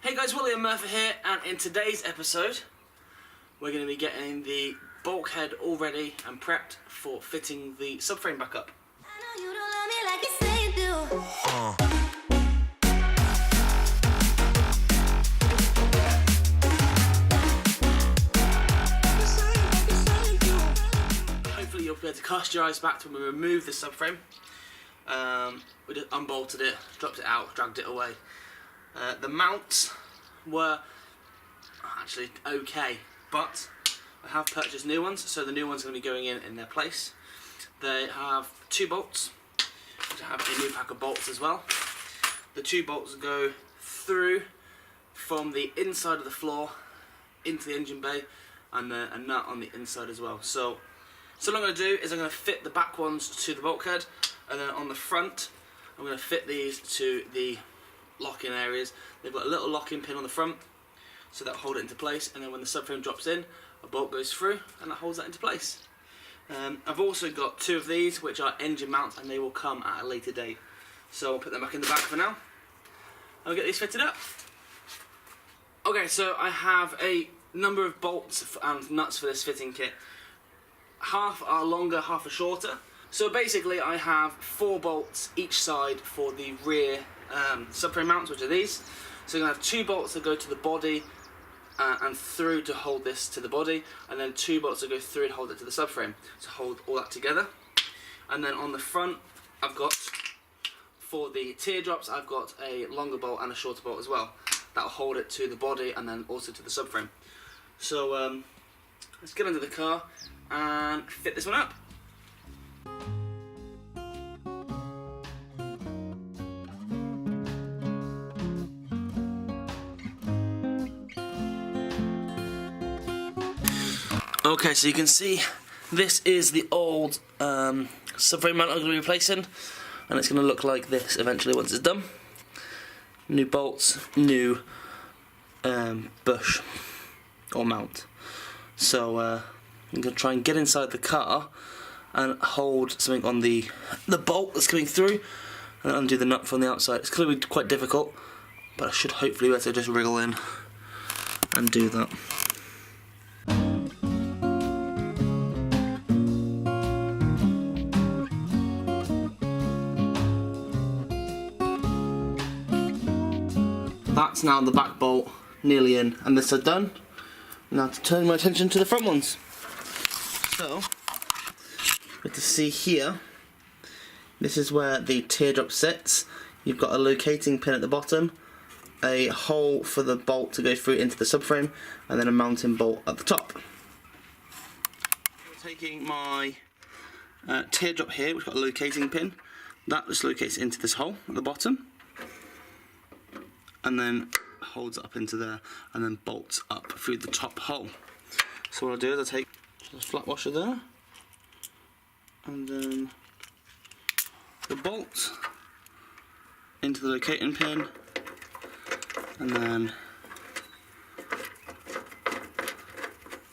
Hey guys, William Murphy here, and in today's episode we're going to be getting the bulkhead all ready and prepped for fitting the subframe back up. I know you don't love me like you say you do. Hopefully you'll be able to cast your eyes back to when we removed the subframe. We just unbolted it, dropped it out, dragged it away. The mounts were actually okay, but I have purchased new ones, so the new ones are going to be going in their place. They have 2 bolts, which I have a new pack of bolts as well. The 2 bolts go through from the inside of the floor into the engine bay, and a nut on the inside as well. So what I'm going to do is I'm going to fit the back ones to the bulkhead, and then on the front I'm going to fit these to the lock-in areas. They've got a little lock-in pin on the front, so that'll hold it into place, and then when the subframe drops in, a bolt goes through and that holds that into place. I've also got 2 of these which are engine mounts, and they will come at a later date. So I'll put them back in the back for now, and I'll get these fitted up. Okay, so I have a number of bolts and nuts for this fitting kit. Half are longer, half are shorter. So basically I have 4 bolts each side for the rear subframe mounts, which are these. So you're going to have 2 bolts that go to the body and through to hold this to the body, and then 2 bolts that go through and hold it to the subframe to hold all that together. And then on the front I've got, for the teardrops, I've got a longer bolt and a shorter bolt as well. That'll hold it to the body and then also to the subframe. So let's get under the car and fit this one up. Okay, so you can see this is the old subframe mount I'm going to be replacing, and it's going to look like this eventually once it's done. New bolts, new bush or mount. So I'm going to try and get inside the car and hold something on the bolt that's coming through, and undo the nut from the outside. It's going to be quite difficult, but I should hopefully be able to just wriggle in and do that. That's now the back bolt nearly in, and this is done. Now to turn my attention to the front ones. So, good to see here, this is where the teardrop sits. You've got a locating pin at the bottom, a hole for the bolt to go through into the subframe, and then a mounting bolt at the top. I'm taking my teardrop here, which has got a locating pin. That just locates into this hole at the bottom, and then holds it up into there, and then bolts up through the top hole. So what I'll do is I'll take the flat washer there, and then the bolt into the locating pin, and then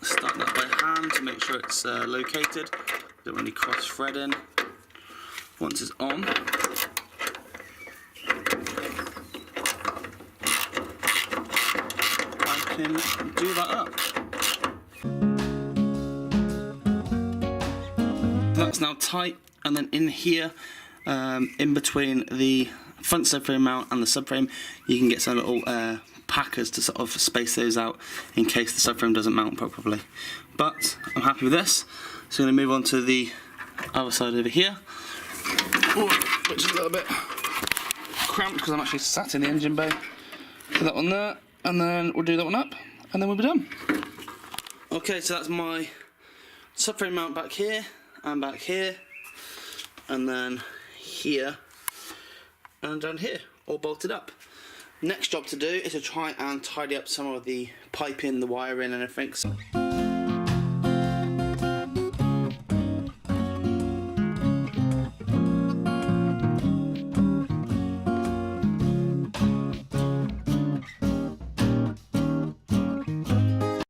start that by hand to make sure it's located. Don't want any cross threading. Once it's on, can do that up. That's now tight, and then in here, in between the front subframe mount and the subframe, you can get some little packers to sort of space those out in case the subframe doesn't mount properly. But I'm happy with this, so I'm going to move on to the other side over here, which is a little bit cramped because I'm actually sat in the engine bay. Put that one there, and then we'll do that one up, and then we'll be done. Okay, so that's my subframe mount back here, and back here, and then here, and down here, all bolted up. Next job to do is to try and tidy up some of the piping, the wiring and everything.